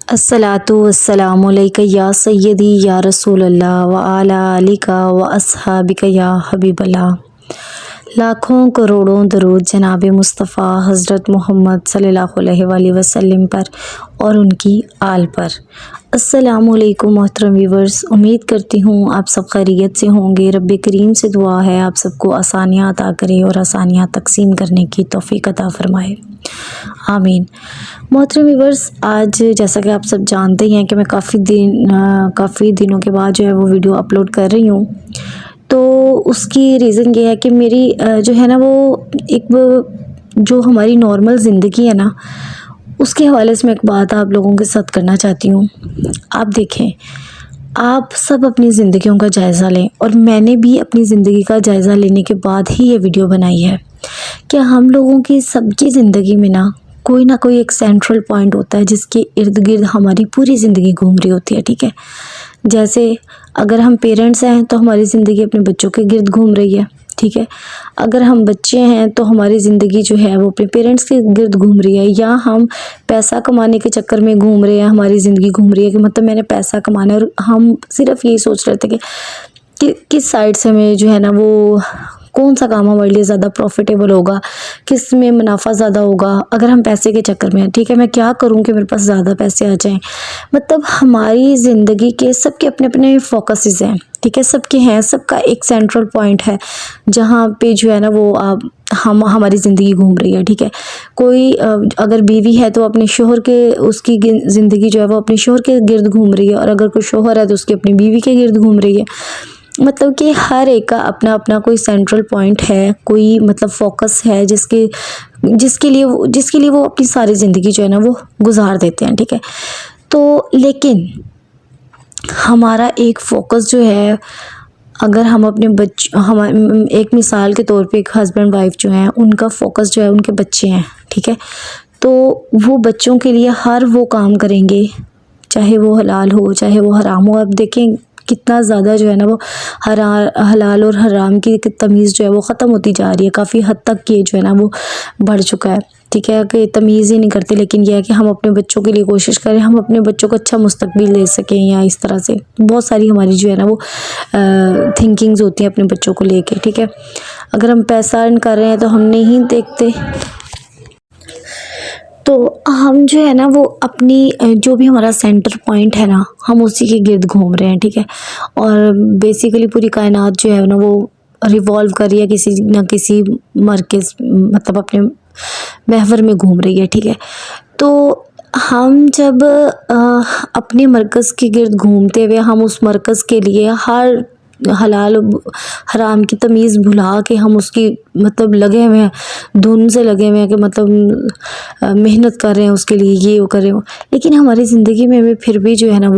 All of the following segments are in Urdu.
الصلاۃ والسلام علیک یا سیدی یا رسول اللہ وعلی آلک و اصحابک یا حبیب اللہ۔ لاکھوں کروڑوں درود جناب مصطفیٰ حضرت محمد صلی اللہ علیہ وآلہ وسلم پر اور ان کی آل پر۔ السلام علیکم محترم ویورز، امید کرتی ہوں آپ سب خیریت سے ہوں گے۔ رب کریم سے دعا ہے آپ سب کو آسانیاں عطا کرے اور آسانیاں تقسیم کرنے کی توفیق عطا فرمائے، آمین۔ محترم ویورز، آج جیسا کہ آپ سب جانتے ہی ہیں کہ میں کافی دنوں کے بعد جو ہے وہ ویڈیو اپلوڈ کر رہی ہوں، تو اس کی ریزن یہ ہے کہ میری جو ہے نا وہ ایک جو ہماری نارمل زندگی ہے نا، اس کے حوالے سے میں ایک بات آپ لوگوں کے ساتھ کرنا چاہتی ہوں۔ آپ دیکھیں، آپ سب اپنی زندگیوں کا جائزہ لیں، اور میں نے بھی اپنی زندگی کا جائزہ لینے کے بعد ہی یہ ویڈیو بنائی ہے کہ ہم لوگوں کی سب کی زندگی میں کوئی نہ کوئی ایک سینٹرل پوائنٹ ہوتا ہے جس کے ارد گرد ہماری پوری زندگی گھوم رہی ہوتی ہے، ٹھیک ہے۔ جیسے اگر ہم پیرنٹس ہیں تو ہماری زندگی اپنے بچوں کے گرد گھوم رہی ہے، ٹھیک ہے۔ اگر ہم بچے ہیں تو ہماری زندگی جو ہے وہ اپنے پیرنٹس کے گرد گھوم رہی ہے، یا ہم پیسہ کمانے کے چکر میں گھوم رہے ہیں، ہماری زندگی گھوم رہی ہے کہ مطلب میں نے پیسہ کمانا ہے، اور ہم صرف یہی سوچ رہے تھے کہ کس سائڈ سے ہمیں جو ہے نا وہ کون سا کام ہمارے لیے زیادہ پروفیٹیبل ہوگا، کس میں منافع زیادہ ہوگا۔ اگر ہم پیسے کے چکر میں ہیں، ٹھیک ہے، میں کیا کروں کہ میرے پاس زیادہ پیسے آ جائیں۔ مطلب ہماری زندگی کے سب کے اپنے اپنے فوکسز ہیں، ٹھیک ہے، سب کے ہیں، سب کا ایک سینٹرل پوائنٹ ہے جہاں پہ جو ہے نا وہ ہماری زندگی گھوم رہی ہے، ٹھیک ہے۔ کوئی اگر بیوی ہے تو اپنے شوہر کے اس کی زندگی جو ہے وہ اپنے شوہر کے گرد گھوم رہی ہے، اور اگر کوئی شوہر ہے تو اس کی اپنی بیوی کے گرد گھوم رہی ہے۔ مطلب کہ ہر ایک کا اپنا اپنا کوئی سینٹرل پوائنٹ ہے، کوئی مطلب فوکس ہے جس کے لیے وہ اپنی ساری زندگی جو ہے نا وہ گزار دیتے ہیں، ٹھیک ہے۔ تو لیکن ہمارا ایک فوکس جو ہے، اگر ہم اپنے ایک مثال کے طور پہ ایک ہسبینڈ وائف جو ہیں، ان کا فوکس جو ہے ان کے بچے ہیں، ٹھیک ہے، تو وہ بچوں کے لیے ہر وہ کام کریں گے، چاہے وہ حلال ہو چاہے وہ حرام ہو۔ اب دیکھیں کتنا زیادہ جو ہے نا وہ حلال اور حرام کی تمیز جو ہے وہ ختم ہوتی جا رہی ہے، کافی حد تک یہ جو ہے نا وہ بڑھ چکا ہے، ٹھیک ہے، کہ تمیز ہی نہیں کرتے۔ لیکن یہ ہے کہ ہم اپنے بچوں کے لیے کوشش کریں، ہم اپنے بچوں کو اچھا مستقبل دے سکیں، یا اس طرح سے بہت ساری ہماری جو ہے نا وہ تھنکنگز ہوتی ہیں اپنے بچوں کو لے کے، ٹھیک ہے۔ اگر ہم پیسہ ارن کر رہے ہیں تو ہم نہیں دیکھتے، تو ہم جو ہے نا وہ اپنی جو بھی ہمارا سینٹر پوائنٹ ہے نا، ہم اسی کے گرد گھوم رہے ہیں، ٹھیک ہے۔ اور بیسیکلی پوری کائنات جو ہے نا وہ ریوالو کر رہی ہے کسی نہ کسی مرکز، مطلب اپنے محور میں گھوم رہی ہے، ٹھیک ہے۔ تو ہم جب اپنے مرکز کے گرد گھومتے ہوئے ہم اس مرکز کے لیے ہر حلال حرام کی تمیز بھلا کے ہم اس کی مطلب لگے ہوئے ہیں، دھن سے لگے ہوئے ہیں کہ مطلب محنت کر رہے ہیں اس کے لیے، یہ وہ کر رہے ہوں، لیکن ہماری زندگی میں پھر بھی جو ہے نا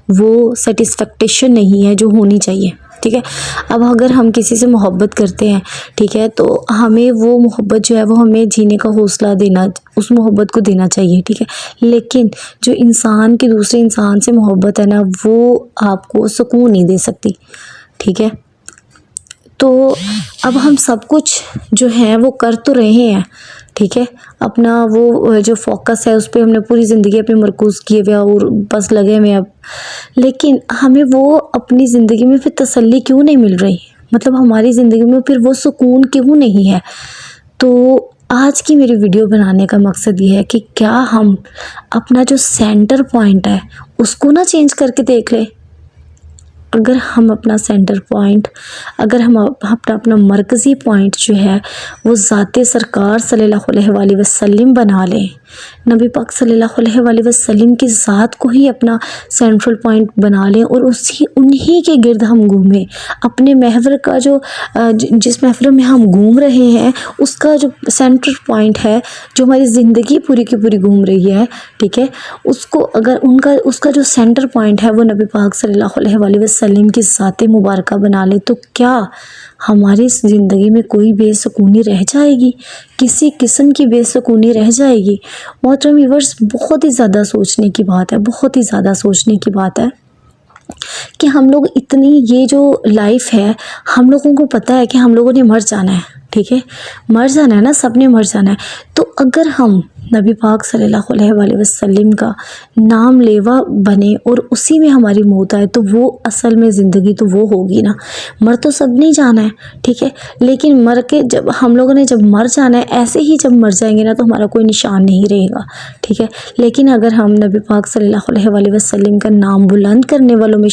وہ سیٹسفیکٹیشن نہیں ہے جو ہونی چاہیے، ٹھیک ہے۔ اب اگر ہم کسی سے محبت کرتے ہیں، ٹھیک ہے، تو ہمیں وہ محبت جو ہے وہ ہمیں جینے کا حوصلہ دینا، اس محبت کو دینا چاہیے، ٹھیک ہے۔ لیکن جو انسان کی دوسرے انسان سے محبت ہے نا، وہ آپ کو سکون نہیں دے سکتی، ٹھیک ہے۔ تو اب ہم سب کچھ جو ہے وہ کر تو رہے ہیں، ٹھیک ہے، اپنا وہ جو فوکس ہے اس پہ ہم نے پوری زندگی اپنے مرکوز کیے ہوئے اور بس لگے ہوئے اب، لیکن ہمیں وہ اپنی زندگی میں پھر تسلی کیوں نہیں مل رہی، مطلب ہماری زندگی میں پھر وہ سکون کیوں نہیں ہے۔ تو آج کی میری ویڈیو بنانے کا مقصد یہ ہے کہ کیا ہم اپنا جو سینٹر پوائنٹ ہے اس کو نہ چینج کر کے دیکھ لیں۔ اگر ہم اپنا سینٹر پوائنٹ، اگر ہم اپنا مرکزی پوائنٹ جو ہے وہ ذات سرکار صلی اللہ علیہ وآلہ وسلم بنا لیں، نبی پاک صلی اللہ علیہ وآلہ وسلم کی ذات کو ہی اپنا سینٹرل پوائنٹ بنا لیں، اور انہی کے گرد ہم گھومیں، اپنے محور کا جس محور میں ہم گھوم رہے ہیں اس کا جو سینٹر پوائنٹ ہے، جو ہماری زندگی پوری کی پوری گھوم رہی ہے، ٹھیک ہے، اس کو اگر اس کا جو سینٹر پوائنٹ ہے وہ نبی پاک صلی اللہ علیہ وآلہ وسلم کی ذات مبارکہ بنا لیں، تو کیا ہماری زندگی میں کوئی بے سکونی رہ جائے گی؟ کسی قسم کی بے سکونی رہ جائے گی؟ محترم ویورز، بہت ہی زیادہ سوچنے کی بات ہے، بہت ہی زیادہ سوچنے کی بات ہے کہ ہم لوگ اتنی، یہ جو لائف ہے، ہم لوگوں کو پتہ ہے کہ ہم لوگوں نے مر جانا ہے، ٹھیک ہے، مر جانا ہے نا، سب نے مر جانا ہے۔ تو اگر ہم نبی پاک صلی اللہ علیہ وسلم کا نام لیوا بنے اور اسی میں ہماری موت آئے تو وہ اصل میں زندگی تو وہ ہوگی نا. مر تو سب نہیں جانا ہے, ٹھیک ہے, لیکن مر کے جب ہم لوگوں نے جب مر جانا ہے, ایسے ہی جب مر جائیں گے نا تو ہمارا کوئی نشان نہیں رہے گا, ٹھیک ہے. لیکن اگر ہم نبی پاک صلی اللہ علیہ وسلم کا نام بلند کرنے والوں میں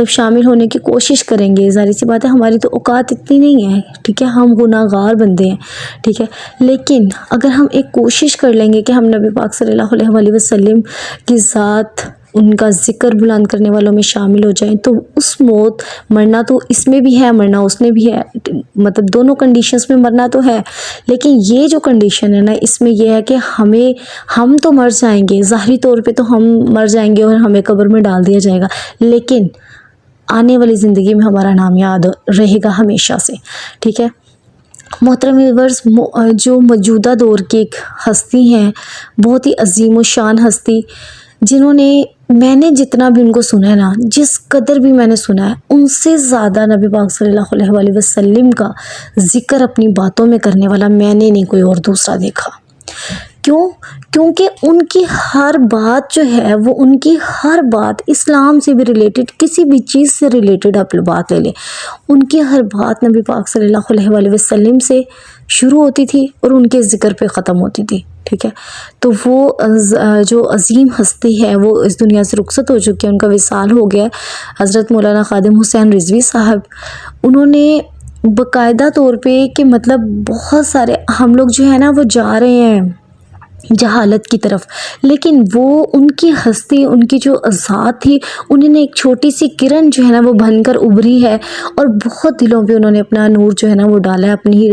شامل ہونے کی کوشش کریں گے, ظاہر سی بات ہے ہماری تو اوقات اتنی نہیں ہے, ٹھیک ہے, ہم گناہ گار بندے ہیں, ٹھیک ہے. لیکن اگر ہم ایک کوشش کر لیں گے کہ ہم نبی پاک صلی اللہ علیہ وسلم کی ذات, ان کا ذکر بلند کرنے والوں میں شامل ہو جائیں, تو اس موت, مرنا تو اس میں بھی ہے, مرنا اس میں بھی ہے, مطلب دونوں کنڈیشنز میں مرنا تو ہے, لیکن یہ جو کنڈیشن ہے نا اس میں یہ ہے کہ ہم تو مر جائیں گے, ظاہری طور پہ تو ہم مر جائیں گے اور ہمیں قبر میں ڈال دیا جائے گا, لیکن آنے والی زندگی میں ہمارا نام یاد رہے گا ہمیشہ سے, ٹھیک ہے. محترم ویورز, جو موجودہ دور کی ایک ہستی ہیں, بہت ہی عظیم و شان ہستی, جنہوں نے, میں نے جتنا بھی ان کو سنا ہے نا, جس قدر بھی میں نے سنا ہے, ان سے زیادہ نبی پاک صلی اللہ علیہ وسلم کا ذکر اپنی باتوں میں کرنے والا میں نے نہیں کوئی اور دوسرا دیکھا. کیونکہ ان کی ہر بات جو ہے وہ, ان کی ہر بات اسلام سے بھی ریلیٹڈ, کسی بھی چیز سے ریلیٹڈ آپ بات لے لیں, ان کی ہر بات نبی پاک صلی اللہ علیہ وسلم سے شروع ہوتی تھی اور ان کے ذکر پہ ختم ہوتی تھی, ٹھیک ہے. تو وہ جو عظیم ہستی ہے وہ اس دنیا سے رخصت ہو چکی ہے, ان کا وصال ہو گیا ہے. حضرت مولانا خادم حسین رضوی صاحب, انہوں نے باقاعدہ طور پہ کہ مطلب بہت سارے ہم لوگ جو ہے نا وہ جا رہے ہیں جہالت کی طرف, لیکن وہ ان کی ہستی, ان کی جو ذات تھی, انہوں نے ایک چھوٹی سی کرن جو ہے نا وہ بن کر ابھری ہے, اور بہت دلوں پہ انہوں نے اپنا نور جو ہے نا وہ ڈالا ہے, اپنی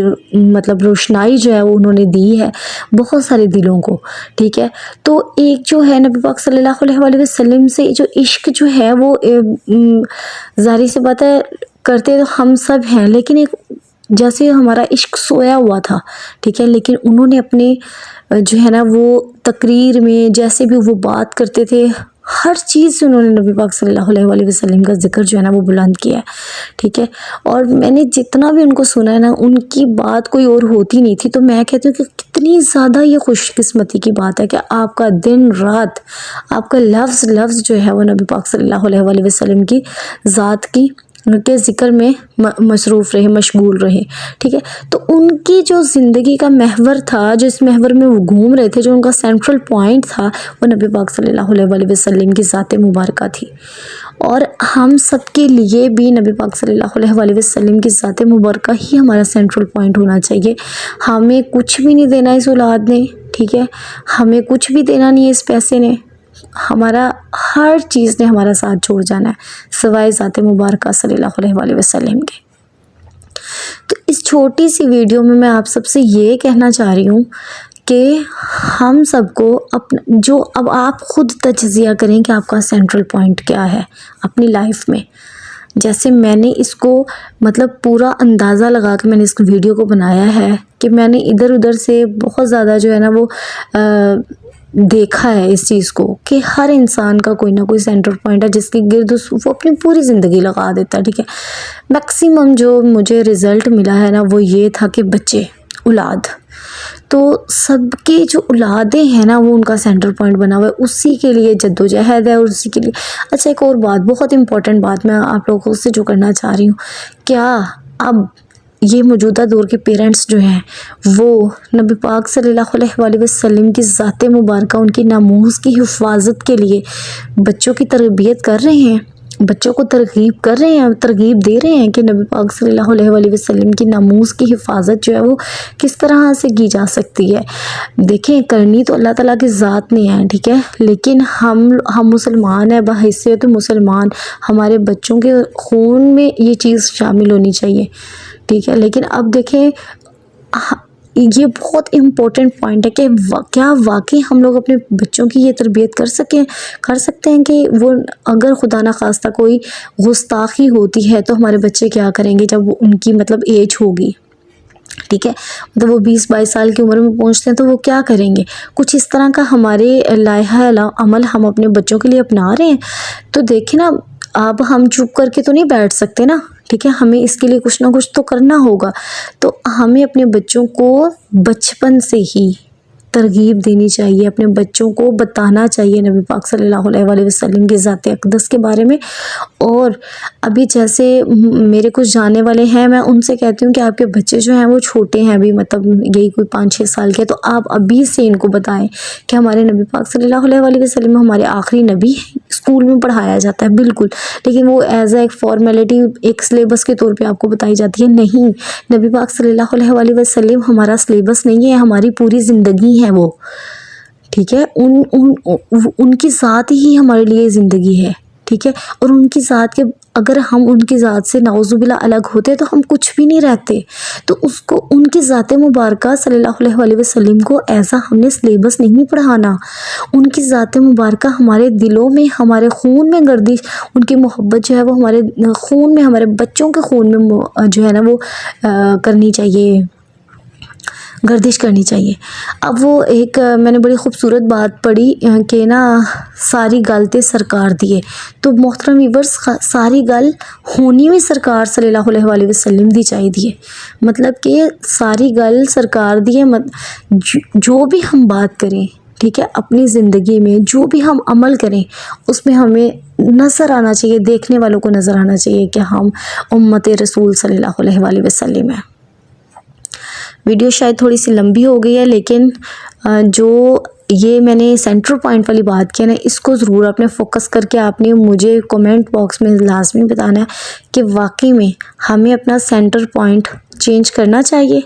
مطلب روشنائی جو ہے وہ انہوں نے دی ہے بہت سارے دلوں کو, ٹھیک ہے. تو ایک جو ہے نبی پاک صلی اللہ علیہ وسلم سے جو عشق جو ہے وہ ظاہر سی بات ہے کرتے تو ہم سب ہیں, لیکن ایک جیسے ہمارا عشق سویا ہوا تھا, ٹھیک ہے, لیکن انہوں نے اپنے جو ہے نا وہ تقریر میں جیسے بھی وہ بات کرتے تھے, ہر چیز سے انہوں نے نبی پاک صلی اللہ علیہ وسلم کا ذکر جو ہے نا وہ بلند کیا ہے, ٹھیک ہے. اور میں نے جتنا بھی ان کو سنا ہے نا, ان کی بات کوئی اور ہوتی نہیں تھی. تو میں کہتی ہوں کہ کتنی زیادہ یہ خوش قسمتی کی بات ہے کہ آپ کا دن رات, آپ کا لفظ جو ہے وہ نبی پاک صلی اللہ علیہ وسلم کی ذات کی کے ذکر میں مصروف رہے, مشغول رہے, ٹھیک ہے. تو ان کی جو زندگی کا محور تھا, جس محور میں وہ گھوم رہے تھے, جو ان کا سینٹرل پوائنٹ تھا, وہ نبی پاک صلی اللہ علیہ وسلم کی ذات مبارکہ تھی. اور ہم سب کے لیے بھی نبی پاک صلی اللہ علیہ وسلم کی ذات مبارکہ ہی ہمارا سینٹرل پوائنٹ ہونا چاہیے. ہمیں کچھ بھی نہیں دینا اس اولاد نے, ٹھیک ہے, ہمیں کچھ بھی دینا نہیں ہے اس پیسے نے, ہمارا ہر چیز نے ہمارا ساتھ چھوڑ جانا ہے سوائے ذات مبارکہ صلی اللہ علیہ وسلم کے. تو اس چھوٹی سی ویڈیو میں آپ سب سے یہ کہنا چاہ رہی ہوں کہ ہم سب کو جو اب آپ خود تجزیہ کریں کہ آپ کا سینٹرل پوائنٹ کیا ہے اپنی لائف میں. جیسے میں نے اس کو مطلب پورا اندازہ لگا کے میں نے اس ویڈیو کو بنایا ہے کہ میں نے ادھر ادھر سے بہت زیادہ جو ہے نا وہ دیکھا ہے اس چیز کو کہ ہر انسان کا کوئی نہ کوئی سینٹر پوائنٹ ہے جس کے گرد وہ اپنی پوری زندگی لگا دیتا ہے, ٹھیک ہے. میکسیمم جو مجھے رزلٹ ملا ہے نا وہ یہ تھا کہ بچے, اولاد, تو سب کے جو اولادیں ہیں نا وہ ان کا سینٹر پوائنٹ بنا ہوا ہے, اسی کے لیے جدوجہد ہے اور اسی کے لیے. اچھا, ایک اور بات, بہت امپورٹنٹ بات میں آپ لوگوں سے جو کرنا چاہ رہی ہوں, کیا اب یہ موجودہ دور کے پیرنٹس جو ہیں وہ نبی پاک صلی اللہ علیہ وسلم کی ذات مبارکہ, ان کی ناموس کی حفاظت کے لیے بچوں کی تربیت کر رہے ہیں, بچوں کو ترغیب کر رہے ہیں, ترغیب دے رہے ہیں کہ نبی پاک صلی اللہ علیہ وسلم کی ناموس کی حفاظت جو ہے وہ کس طرح سے کی جا سکتی ہے. دیکھیں, کرنی تو اللہ تعالیٰ کی ذات نے ہے, ٹھیک ہے, لیکن ہم مسلمان ہیں, بحیثیت مسلمان ہمارے بچوں کے خون میں یہ چیز شامل ہونی چاہیے, ٹھیک ہے. لیکن اب دیکھیں, یہ بہت امپورٹنٹ پوائنٹ ہے کہ کیا واقعی ہم لوگ اپنے بچوں کی یہ تربیت کر سکتے ہیں کہ وہ اگر خدا نخواستہ کوئی گستاخی ہوتی ہے تو ہمارے بچے کیا کریں گے جب ان کی مطلب ایج ہوگی, ٹھیک ہے, مطلب وہ 20-22 سال کی عمر میں پہنچتے ہیں تو وہ کیا کریں گے. کچھ اس طرح کا ہمارے لائحہ عمل ہم اپنے بچوں کے لیے اپنا رہے ہیں. تو دیکھیں نا, اب ہم چپ کر کے تو نہیں بیٹھ سکتے نا, ٹھیک ہے, ہمیں اس کے لیے کچھ نہ کچھ تو کرنا ہوگا. تو ہمیں اپنے بچوں کو بچپن سے ہی ترغیب دینی چاہیے، اپنے بچوں کو بتانا چاہیے نبی پاک صلی اللہ علیہ وآلہ وسلم کی ذات اقدس کے بارے میں۔ اور ابھی جیسے میرے کچھ جانے والے ہیں، میں ان سے کہتی ہوں کہ آپ کے بچے جو ہیں وہ چھوٹے ہیں ابھی، مطلب یہی کوئی 5-6 سال کے، تو آپ ابھی سے ان کو بتائیں کہ ہمارے نبی پاک صلی اللہ علیہ وآلہ وسلم ہمارے آخری نبی ہیں۔ اسکول میں پڑھایا جاتا ہے بالکل، لیکن وہ ایز اے ایک فارمیلٹی، ایک سلیبس کے طور پہ آپ کو بتائی جاتی ہے، نہیں، نبی پاک صلی اللہ علیہ وآلہ وسلم ہمارا سلیبس نہیں ہے، ہماری پوری زندگی ہے وہ، ٹھیک ہے، ان کی ذات ہی ہمارے لیے زندگی ہے، ٹھیک ہے، اور ان کی ذات کے اگر ہم ان کی ذات سے نعوذ باللہ الگ ہوتے تو ہم کچھ بھی نہیں رہتے، تو اس کو ان کی ذات مبارکہ صلی اللہ علیہ وآلہ وسلم کو ایسا ہم نے سلیبس نہیں پڑھانا، ان کی ذات مبارکہ ہمارے دلوں میں، ہمارے خون میں گردش، ان کی محبت جو ہے وہ ہمارے خون میں، ہمارے بچوں کے خون میں جو ہے نا وہ کرنی چاہیے، گردش کرنی چاہیے۔ اب وہ ایک میں نے بڑی خوبصورت بات پڑھی کہ نا ساری گل تے سرکار دی ہے، تو محترم ویورز ساری گل ہونی بھی سرکار صلی اللہ علیہ وآلہ وسلم دی چاہیے، مطلب کہ ساری گل سرکار دی ہے، جو بھی ہم بات کریں، ٹھیک ہے، اپنی زندگی میں جو بھی ہم عمل کریں اس میں ہمیں نظر آنا چاہیے، دیکھنے والوں کو نظر آنا چاہیے کہ ہم امت رسول صلی اللہ علیہ وآلہ وسلم ہیں۔ ویڈیو شاید تھوڑی سی لمبی ہو گئی ہے، لیکن جو یہ میں نے سینٹر پوائنٹ والی بات کی نا، اس کو ضرور آپ نے فوکس کر کے آپ نے مجھے کومنٹ باکس میں لازمی بتانا ہے کہ واقعی میں ہمیں اپنا سینٹر پوائنٹ چینج کرنا چاہیے۔